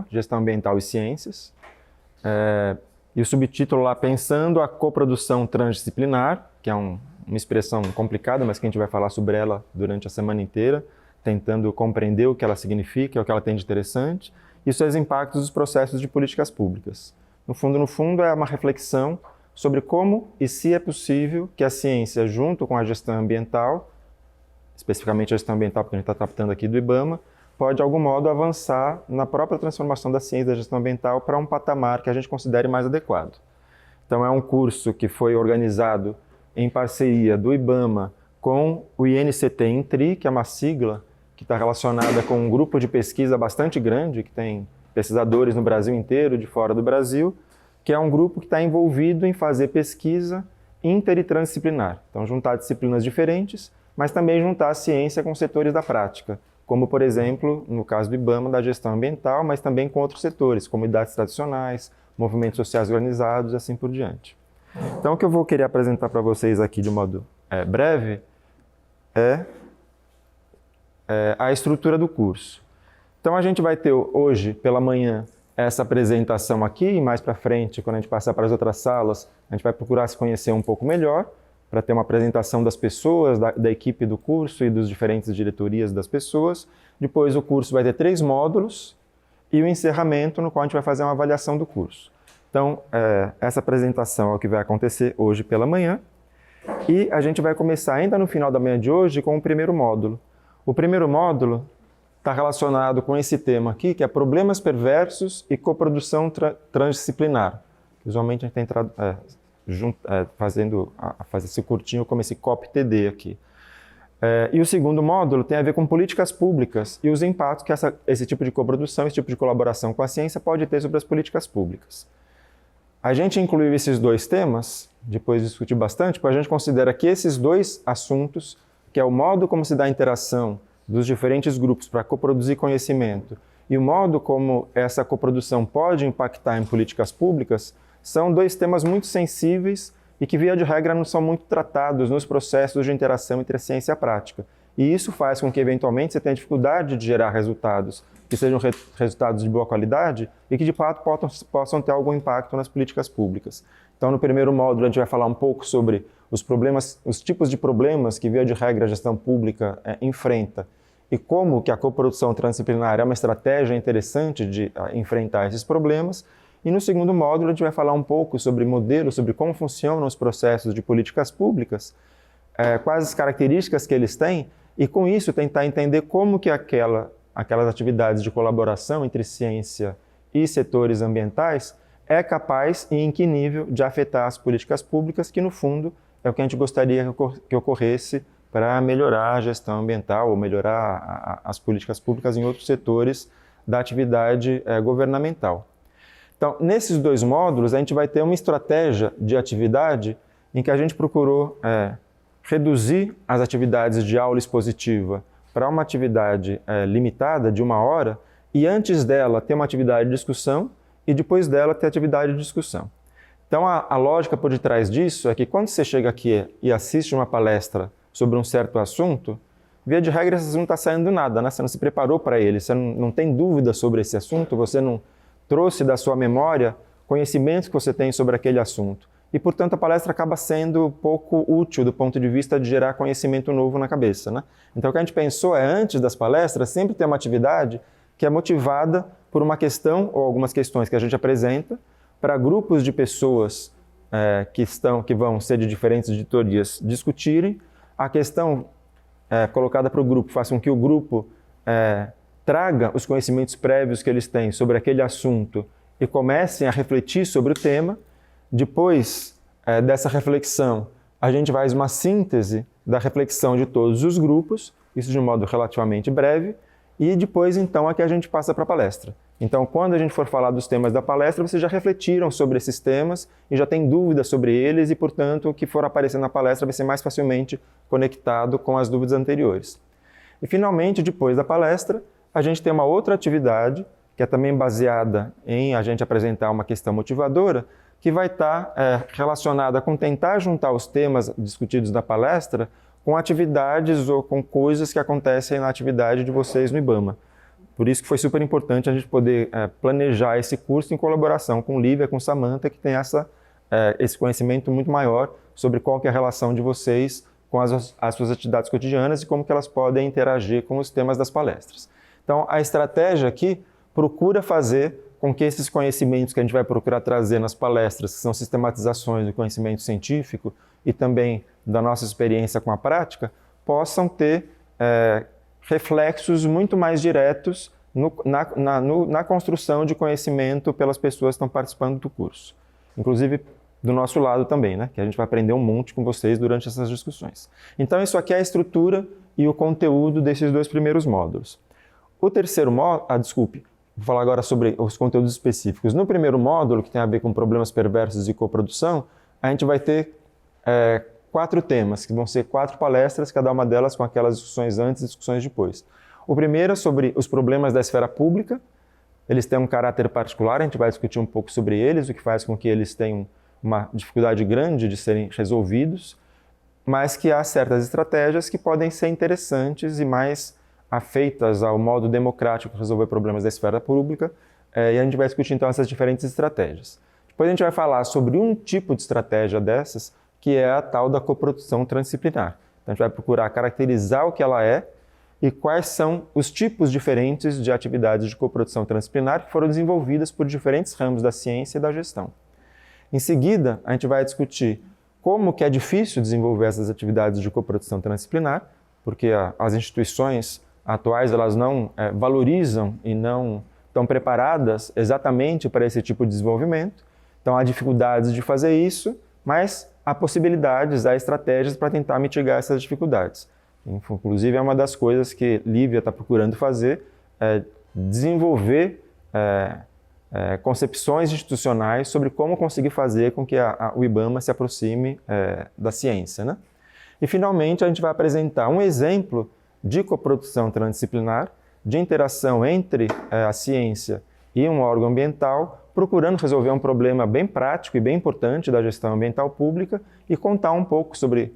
IBAMA, Gestão Ambiental e Ciências. E o subtítulo lá, Pensando a Coprodução Transdisciplinar, que é uma expressão complicada, mas que a gente vai falar sobre ela durante a semana inteira, tentando compreender o que ela significa, o que ela tem de interessante, e seus impactos nos processos de políticas públicas. No fundo, é uma reflexão sobre como e se é possível que a ciência, junto com a gestão ambiental, especificamente a gestão ambiental, porque a gente está tratando aqui do IBAMA, pode, de algum modo, avançar na própria transformação da ciência da gestão ambiental para um patamar que a gente considere mais adequado. Então, é um curso que foi organizado em parceria do IBAMA com o INCT-INTRI, que é uma sigla que está relacionada com um grupo de pesquisa bastante grande, que tem pesquisadores no Brasil inteiro, de fora do Brasil, que é um grupo que está envolvido em fazer pesquisa inter e transdisciplinar. Então, juntar disciplinas diferentes, mas também juntar a ciência com setores da prática, como, por exemplo, no caso do IBAMA, da gestão ambiental, mas também com outros setores, comunidades tradicionais, movimentos sociais organizados e assim por diante. Então, o que eu vou querer apresentar para vocês aqui de modo breve é a estrutura do curso. Então, a gente vai ter hoje, pela manhã, essa apresentação aqui, e mais para frente, quando a gente passar para as outras salas, a gente vai procurar se conhecer um pouco melhor, para ter uma apresentação das pessoas, da equipe do curso e dos diferentes diretorias das pessoas. Depois o curso vai ter 3 módulos e o encerramento, no qual a gente vai fazer uma avaliação do curso. Então, essa apresentação é o que vai acontecer hoje pela manhã, e a gente vai começar ainda no final da manhã de hoje com o primeiro módulo. O primeiro módulo está relacionado com esse tema aqui, que é problemas perversos e coprodução transdisciplinar. Usualmente a gente tem fazer esse curtinho como esse COP-TD aqui. E o segundo módulo tem a ver com políticas públicas e os impactos que esse tipo de coprodução, esse tipo de colaboração com a ciência pode ter sobre as políticas públicas. A gente incluiu esses 2 temas, depois de discutir bastante, porque a gente considera que esses 2 assuntos, que é o modo como se dá a interação dos diferentes grupos para coproduzir conhecimento e o modo como essa coprodução pode impactar em políticas públicas, são 2 temas muito sensíveis e que, via de regra, não são muito tratados nos processos de interação entre a ciência e a prática. E isso faz com que, eventualmente, você tenha dificuldade de gerar resultados que sejam resultados de boa qualidade e que, de fato, possam ter algum impacto nas políticas públicas. Então, no primeiro módulo, a gente vai falar um pouco sobre os tipos de problemas que, via de regra, a gestão pública enfrenta e como que a coprodução transdisciplinar é uma estratégia interessante de enfrentar esses problemas. E no segundo módulo, a gente vai falar um pouco sobre modelos, sobre como funcionam os processos de políticas públicas, quais as características que eles têm, e com isso tentar entender como que aquelas atividades de colaboração entre ciência e setores ambientais é capaz e em que nível de afetar as políticas públicas, que no fundo é o que a gente gostaria que ocorresse para melhorar a gestão ambiental ou melhorar as políticas públicas em outros setores da atividade governamental. Então, nesses 2 módulos, a gente vai ter uma estratégia de atividade em que a gente procurou reduzir as atividades de aula expositiva para uma atividade limitada de 1 hora e antes dela ter uma atividade de discussão e depois dela ter atividade de discussão. Então, a lógica por detrás disso é que quando você chega aqui e assiste uma palestra sobre um certo assunto, via de regra, esse assunto não está saindo do nada, né? Você não se preparou para ele, você não tem dúvida sobre esse assunto, você não trouxe da sua memória conhecimentos que você tem sobre aquele assunto. E, portanto, a palestra acaba sendo pouco útil do ponto de vista de gerar conhecimento novo na cabeça, né? Então, o que a gente pensou antes das palestras, sempre ter uma atividade que é motivada por uma questão ou algumas questões que a gente apresenta para grupos de pessoas que vão ser de diferentes editorias discutirem. A questão colocada para o grupo faz com que o grupo traga os conhecimentos prévios que eles têm sobre aquele assunto e comecem a refletir sobre o tema. Depois dessa reflexão, a gente faz uma síntese da reflexão de todos os grupos, isso de um modo relativamente breve, e depois, então, é que a gente passa para a palestra. Então, quando a gente for falar dos temas da palestra, vocês já refletiram sobre esses temas e já têm dúvidas sobre eles e, portanto, o que for aparecer na palestra vai ser mais facilmente conectado com as dúvidas anteriores. E, finalmente, depois da palestra, a gente tem uma outra atividade, que é também baseada em a gente apresentar uma questão motivadora, que vai estar relacionada com tentar juntar os temas discutidos na palestra com atividades ou com coisas que acontecem na atividade de vocês no IBAMA. Por isso que foi super importante a gente poder planejar esse curso em colaboração com Lívia, com Samantha, que tem esse conhecimento muito maior sobre qual que é a relação de vocês com as suas atividades cotidianas e como que elas podem interagir com os temas das palestras. Então, a estratégia aqui procura fazer com que esses conhecimentos que a gente vai procurar trazer nas palestras, que são sistematizações do conhecimento científico e também da nossa experiência com a prática, possam ter reflexos muito mais diretos na construção de conhecimento pelas pessoas que estão participando do curso. Inclusive, do nosso lado também, né? Que a gente vai aprender um monte com vocês durante essas discussões. Então, isso aqui é a estrutura e o conteúdo desses 2 primeiros módulos. O terceiro módulo, vou falar agora sobre os conteúdos específicos. No primeiro módulo, que tem a ver com problemas perversos de coprodução, a gente vai ter 4 temas, que vão ser 4 palestras, cada uma delas com aquelas discussões antes e discussões depois. O primeiro é sobre os problemas da esfera pública. Eles têm um caráter particular, a gente vai discutir um pouco sobre eles, o que faz com que eles tenham uma dificuldade grande de serem resolvidos, mas que há certas estratégias que podem ser interessantes e mais afeitas ao modo democrático de resolver problemas da esfera pública, e a gente vai discutir então essas diferentes estratégias. Depois a gente vai falar sobre um tipo de estratégia dessas, que é a tal da coprodução transdisciplinar. Então a gente vai procurar caracterizar o que ela é e quais são os tipos diferentes de atividades de coprodução transdisciplinar que foram desenvolvidas por diferentes ramos da ciência e da gestão. Em seguida, a gente vai discutir como que é difícil desenvolver essas atividades de coprodução transdisciplinar, porque as instituições atuais elas não valorizam e não estão preparadas exatamente para esse tipo de desenvolvimento. Então, há dificuldades de fazer isso, mas há possibilidades, há estratégias para tentar mitigar essas dificuldades. Inclusive, é uma das coisas que Lívia está procurando fazer, desenvolver concepções institucionais sobre como conseguir fazer com que o IBAMA se aproxime da ciência, né? E, finalmente, a gente vai apresentar um exemplo de coprodução transdisciplinar, de interação entre a ciência e um órgão ambiental, procurando resolver um problema bem prático e bem importante da gestão ambiental pública e contar um pouco sobre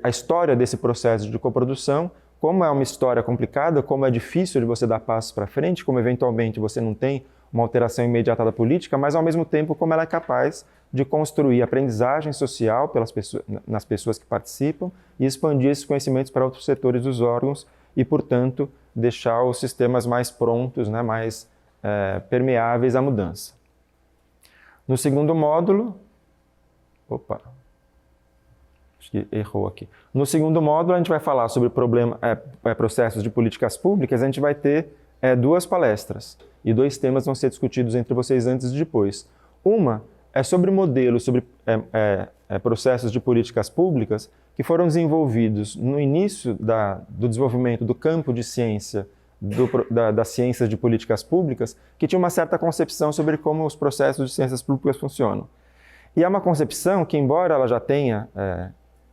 a história desse processo de coprodução, como é uma história complicada, como é difícil de você dar passos para frente, como eventualmente você não tem uma alteração imediata da política, mas ao mesmo tempo como ela é capaz de construir aprendizagem social nas pessoas que participam e expandir esses conhecimentos para outros setores dos órgãos e, portanto, deixar os sistemas mais prontos, né, mais permeáveis à mudança. No segundo módulo... Acho que errou aqui. No segundo módulo, a gente vai falar sobre processos de políticas públicas. A gente vai ter 2 palestras e 2 temas vão ser discutidos entre vocês antes e depois. Uma é sobre modelos, sobre processos de políticas públicas que foram desenvolvidos no início do desenvolvimento do campo de ciência, das ciências de políticas públicas, que tinha uma certa concepção sobre como os processos de ciências públicas funcionam. E é uma concepção que, embora ela já tenha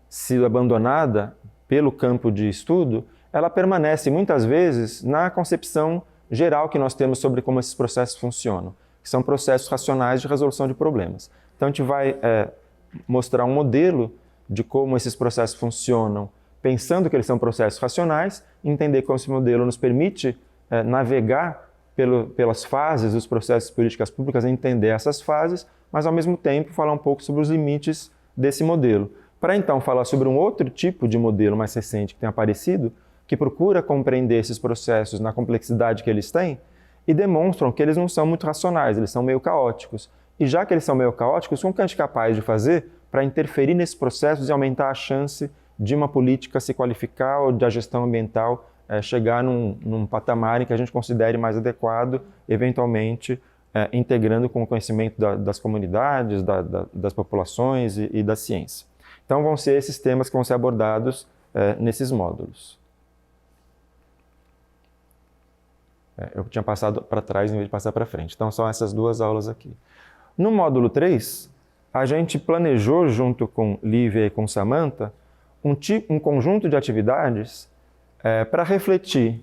sido abandonada pelo campo de estudo, ela permanece muitas vezes na concepção geral que nós temos sobre como esses processos funcionam, que são processos racionais de resolução de problemas. Então a gente vai mostrar um modelo de como esses processos funcionam, pensando que eles são processos racionais, entender como esse modelo nos permite navegar pelas fases dos processos de políticas públicas, entender essas fases, mas ao mesmo tempo falar um pouco sobre os limites desse modelo. Para então falar sobre um outro tipo de modelo mais recente que tem aparecido, que procura compreender esses processos na complexidade que eles têm e demonstram que eles não são muito racionais, eles são meio caóticos. E já que eles são meio caóticos, como que a gente é capaz de fazer para interferir nesses processos e aumentar a chance de uma política se qualificar ou da gestão ambiental chegar num patamar em que a gente considere mais adequado, eventualmente integrando com o conhecimento das comunidades, das populações e da ciência. Então vão ser esses temas que vão ser abordados nesses módulos. Eu tinha passado para trás em vez de passar para frente. Então são essas 2 aulas aqui. No módulo 3, a gente planejou junto com Lívia e com Samantha um conjunto de atividades para refletir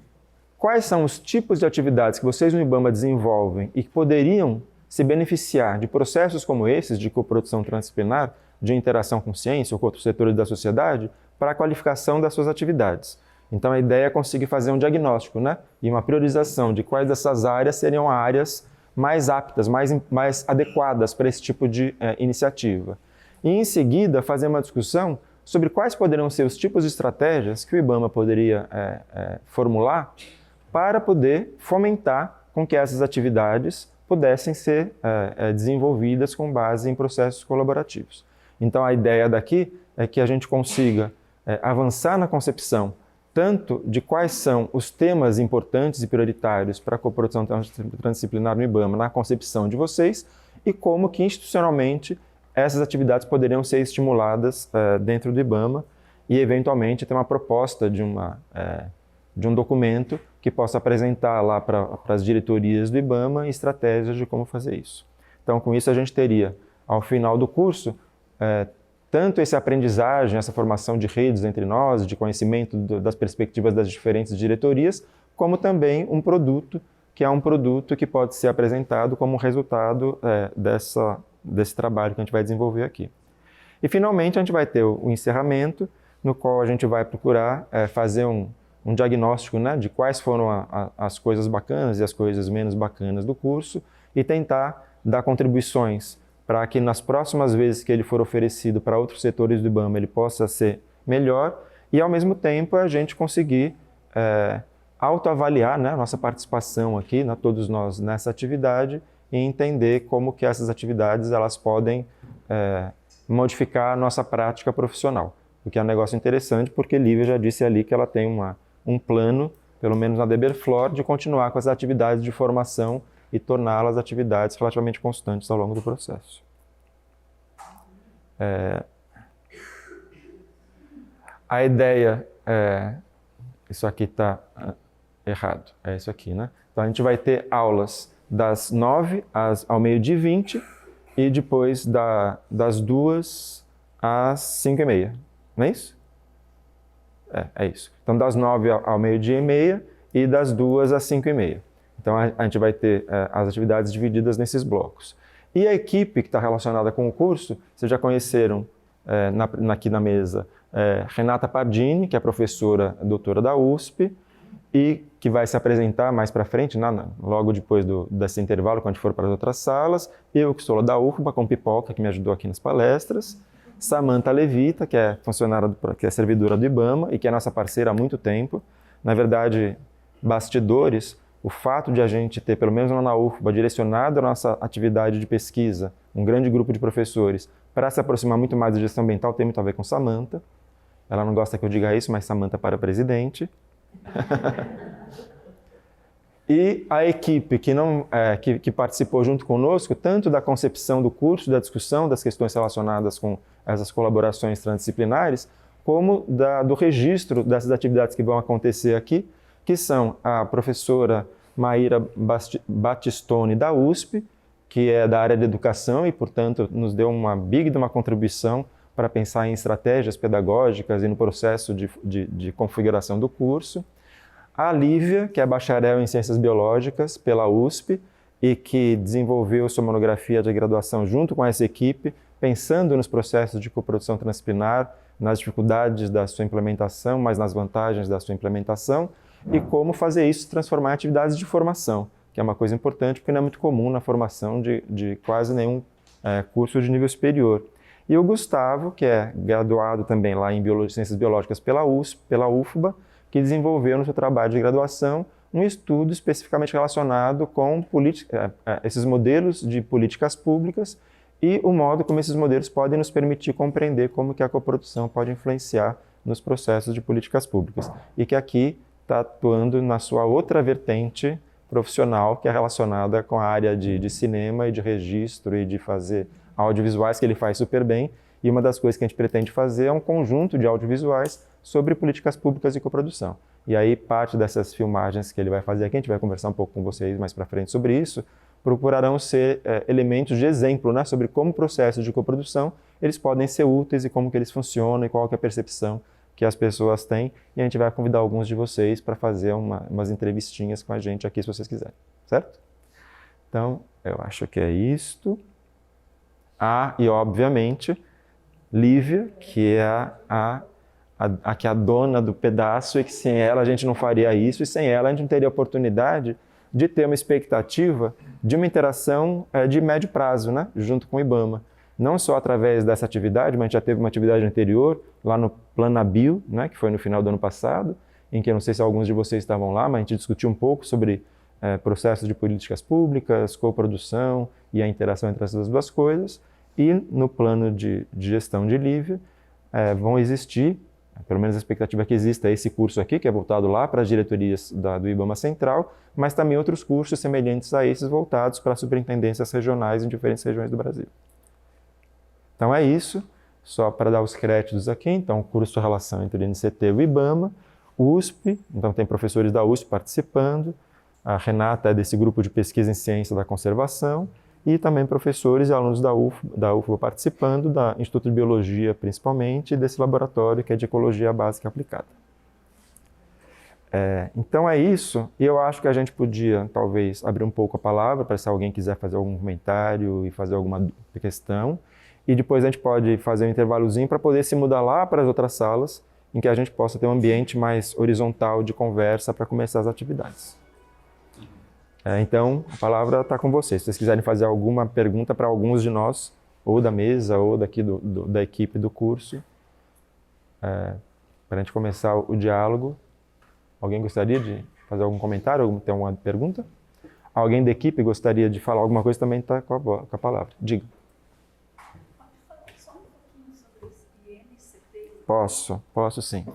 quais são os tipos de atividades que vocês no IBAMA desenvolvem e que poderiam se beneficiar de processos como esses, de coprodução transdisciplinar, de interação com ciência ou com outros setores da sociedade, para a qualificação das suas atividades. Então a ideia é conseguir fazer um diagnóstico, né? E uma priorização de quais dessas áreas seriam áreas mais aptas, mais adequadas para esse tipo de iniciativa. E em seguida fazer uma discussão sobre quais poderiam ser os tipos de estratégias que o IBAMA poderia formular para poder fomentar com que essas atividades pudessem ser desenvolvidas com base em processos colaborativos. Então a ideia daqui é que a gente consiga avançar na concepção tanto de quais são os temas importantes e prioritários para a coprodução transdisciplinar no IBAMA na concepção de vocês e como que institucionalmente essas atividades poderiam ser estimuladas dentro do IBAMA e eventualmente ter uma proposta de um documento que possa apresentar lá para as diretorias do IBAMA estratégias de como fazer isso. Então com isso a gente teria ao final do curso tanto essa aprendizagem, essa formação de redes entre nós, de conhecimento das perspectivas das diferentes diretorias, como também um produto, que é um produto que pode ser apresentado como resultado desse trabalho que a gente vai desenvolver aqui. E finalmente a gente vai ter o encerramento, no qual a gente vai procurar fazer um diagnóstico, né, de quais foram as coisas bacanas e as coisas menos bacanas do curso e tentar dar contribuições para que nas próximas vezes que ele for oferecido para outros setores do IBAMA ele possa ser melhor e, ao mesmo tempo, a gente conseguir autoavaliar, né, a nossa participação aqui, todos nós, nessa atividade e entender como que essas atividades elas podem modificar a nossa prática profissional. O que é um negócio interessante, porque Lívia já disse ali que ela tem um plano, pelo menos na Deberflor, de continuar com as atividades de formação e torná-las atividades relativamente constantes ao longo do processo. A ideia isso aqui está errado, é isso aqui, né? Então a gente vai ter aulas das 9 ao meio-dia e 20 e depois das 2 às 5h30, não é isso? É isso. Então das 9 ao meio-dia e meia e das 2 às 5h30. Então a gente vai ter as atividades divididas nesses blocos. E a equipe que está relacionada com o curso, vocês já conheceram aqui na mesa Renata Pardini, que é professora doutora da USP e que vai se apresentar mais para frente, logo depois desse intervalo, quando a gente for para as outras salas. Eu, que sou lá da UFBA, com Pipoca, que me ajudou aqui nas palestras. Samantha Levita, que é funcionária, que é servidora do IBAMA e que é nossa parceira há muito tempo. Na verdade, bastidores, o fato de a gente ter, pelo menos lá na UFBA, direcionado a nossa atividade de pesquisa, um grande grupo de professores, para se aproximar muito mais da gestão ambiental, tem muito a ver com Samantha. Ela não gosta que eu diga isso, mas Samantha para presidente. E a equipe que participou junto conosco, tanto da concepção do curso, da discussão das questões relacionadas com essas colaborações transdisciplinares, como do registro dessas atividades que vão acontecer aqui, que são a professora Maíra Battistoni da USP, que é da área de educação e, portanto, nos deu uma contribuição para pensar em estratégias pedagógicas e no processo de configuração do curso. A Lívia, que é bacharel em Ciências Biológicas pela USP e que desenvolveu sua monografia de graduação junto com essa equipe, pensando nos processos de coprodução transdisciplinar, nas dificuldades da sua implementação, mas nas vantagens da sua implementação, e como fazer isso transformar em atividades de formação, que é uma coisa importante porque não é muito comum na formação de quase nenhum curso de nível superior. E o Gustavo, que é graduado também lá em Ciências Biológicas pela USP, pela UFBA, que desenvolveu no seu trabalho de graduação um estudo especificamente relacionado com esses modelos de políticas públicas e o modo como esses modelos podem nos permitir compreender como que a coprodução pode influenciar nos processos de políticas públicas. E que aqui está atuando na sua outra vertente profissional, que é relacionada com a área de cinema e de registro e de fazer audiovisuais, que ele faz super bem. E uma das coisas que a gente pretende fazer é um conjunto de audiovisuais sobre políticas públicas e coprodução. E aí parte dessas filmagens que ele vai fazer aqui, a gente vai conversar um pouco com vocês mais para frente sobre isso, procurarão ser elementos de exemplo, né, sobre como processos de coprodução eles podem ser úteis e como que eles funcionam e qual que é a percepção que as pessoas têm. E a gente vai convidar alguns de vocês para fazer umas entrevistinhas com a gente aqui, se vocês quiserem, certo? Então, eu acho que é isto. E obviamente, Lívia, que é a que é a dona do pedaço e que sem ela a gente não faria isso e sem ela a gente não teria oportunidade de ter uma expectativa de uma interação de médio prazo, né, junto com o IBAMA. Não só através dessa atividade, mas a gente já teve uma atividade anterior, lá no Planabio, né, que foi no final do ano passado, em que eu não sei se alguns de vocês estavam lá, mas a gente discutiu um pouco sobre processos de políticas públicas, coprodução e a interação entre essas duas coisas. E no plano de gestão de Lívia vão existir, pelo menos a expectativa é que exista esse curso aqui, que é voltado lá para as diretorias do IBAMA Central, mas também outros cursos semelhantes a esses voltados para superintendências regionais em diferentes regiões do Brasil. Então é isso, só para dar os créditos aqui. Então, o curso de relação entre o INCT e o IBAMA, USP, então tem professores da USP participando, a Renata é desse grupo de pesquisa em ciência da conservação, e também professores e alunos da UFBA participando, da Instituto de Biologia principalmente, e desse laboratório que é de Ecologia Básica Aplicada. Então é isso, e eu acho que a gente podia talvez abrir um pouco a palavra para se alguém quiser fazer algum comentário e fazer alguma questão, e depois a gente pode fazer um intervalozinho para poder se mudar lá para as outras salas, em que a gente possa ter um ambiente mais horizontal de conversa para começar as atividades. Então, a palavra está com vocês. Se vocês quiserem fazer alguma pergunta para alguns de nós, ou da mesa, ou daqui da equipe do curso, para a gente começar o diálogo. Alguém gostaria de fazer algum comentário, ou ter uma pergunta? Alguém da equipe gostaria de falar alguma coisa, também está com a palavra. Diga. Pode falar só um pouquinho sobre esse INCT? Posso sim.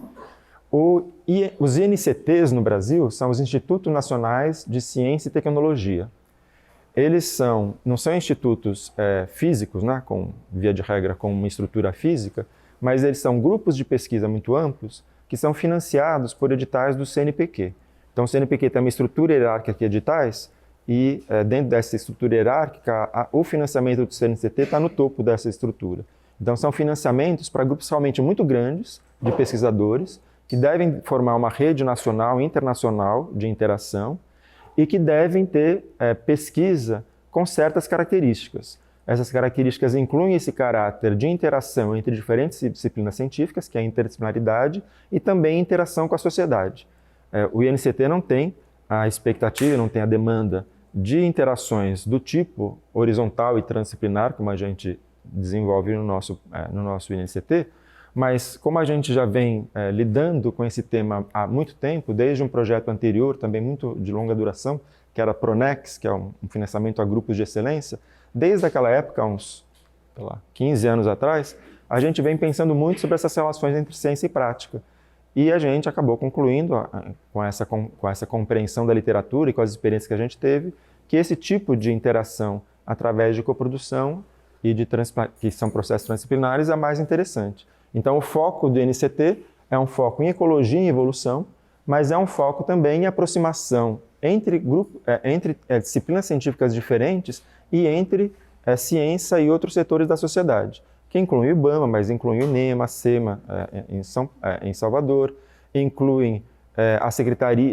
Os INCTs no Brasil são os Institutos Nacionais de Ciência e Tecnologia. Eles não são institutos físicos, né, via de regra com uma estrutura física, mas eles são grupos de pesquisa muito amplos que são financiados por editais do CNPq. Então o CNPq tem uma estrutura hierárquica de editais e dentro dessa estrutura hierárquica o financiamento do CNCT está no topo dessa estrutura. Então são financiamentos para grupos realmente muito grandes de pesquisadores que devem formar uma rede nacional e internacional de interação e que devem ter pesquisa com certas características. Essas características incluem esse caráter de interação entre diferentes disciplinas científicas, que é a interdisciplinaridade, e também interação com a sociedade. O INCT não tem a expectativa, não tem a demanda de interações do tipo horizontal e transdisciplinar, como a gente desenvolve no nosso INCT, mas como a gente já vem lidando com esse tema há muito tempo, desde um projeto anterior, também muito de longa duração, que era a Pronex, que é um financiamento a grupos de excelência, desde aquela época, uns 15 anos atrás, a gente vem pensando muito sobre essas relações entre ciência e prática. E a gente acabou concluindo, com essa compreensão da literatura e com as experiências que a gente teve, que esse tipo de interação através de coprodução e que são processos transdisciplinares é mais interessante. Então, o foco do INCT é um foco em ecologia e evolução, mas é um foco também em aproximação entre disciplinas científicas diferentes e entre ciência e outros setores da sociedade, que incluem o IBAMA, mas incluem o INEMA, a SEMA em Salvador, incluem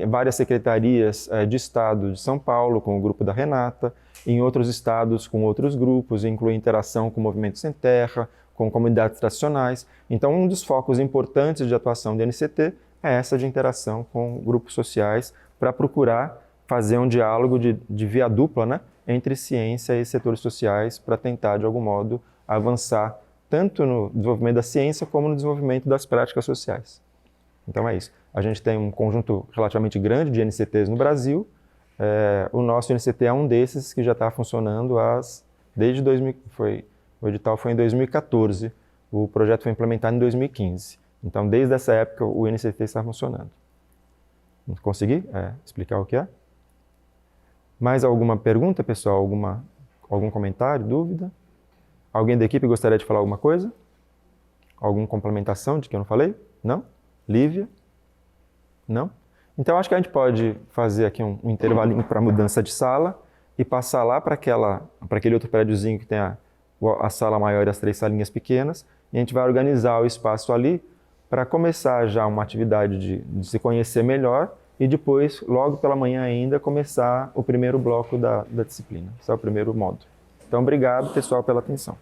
várias secretarias de Estado de São Paulo, com o grupo da Renata, em outros estados com outros grupos, inclui interação com movimentos sem terra, com comunidades tradicionais. Então, um dos focos importantes de atuação do INCT é essa de interação com grupos sociais para procurar fazer um diálogo de via dupla, né, entre ciência e setores sociais para tentar, de algum modo, avançar tanto no desenvolvimento da ciência como no desenvolvimento das práticas sociais. Então é isso. A gente tem um conjunto relativamente grande de INCTs no Brasil. O nosso INCT é um desses que já está funcionando desde 2000, o edital foi em 2014, o projeto foi implementado em 2015. Então, desde essa época, o INCT está funcionando. Consegui explicar o que é? Mais alguma pergunta, pessoal? Algum comentário, dúvida? Alguém da equipe gostaria de falar alguma coisa? Alguma complementação de que eu não falei? Não? Lívia? Não? Então, acho que a gente pode fazer aqui um intervalinho para mudança de sala e passar lá para aquele outro prédiozinho que tem a sala maior e as 3 salinhas pequenas, e a gente vai organizar o espaço ali para começar já uma atividade de se conhecer melhor e depois, logo pela manhã ainda, começar o primeiro bloco da disciplina. Esse é o primeiro módulo. Então, obrigado, pessoal, pela atenção.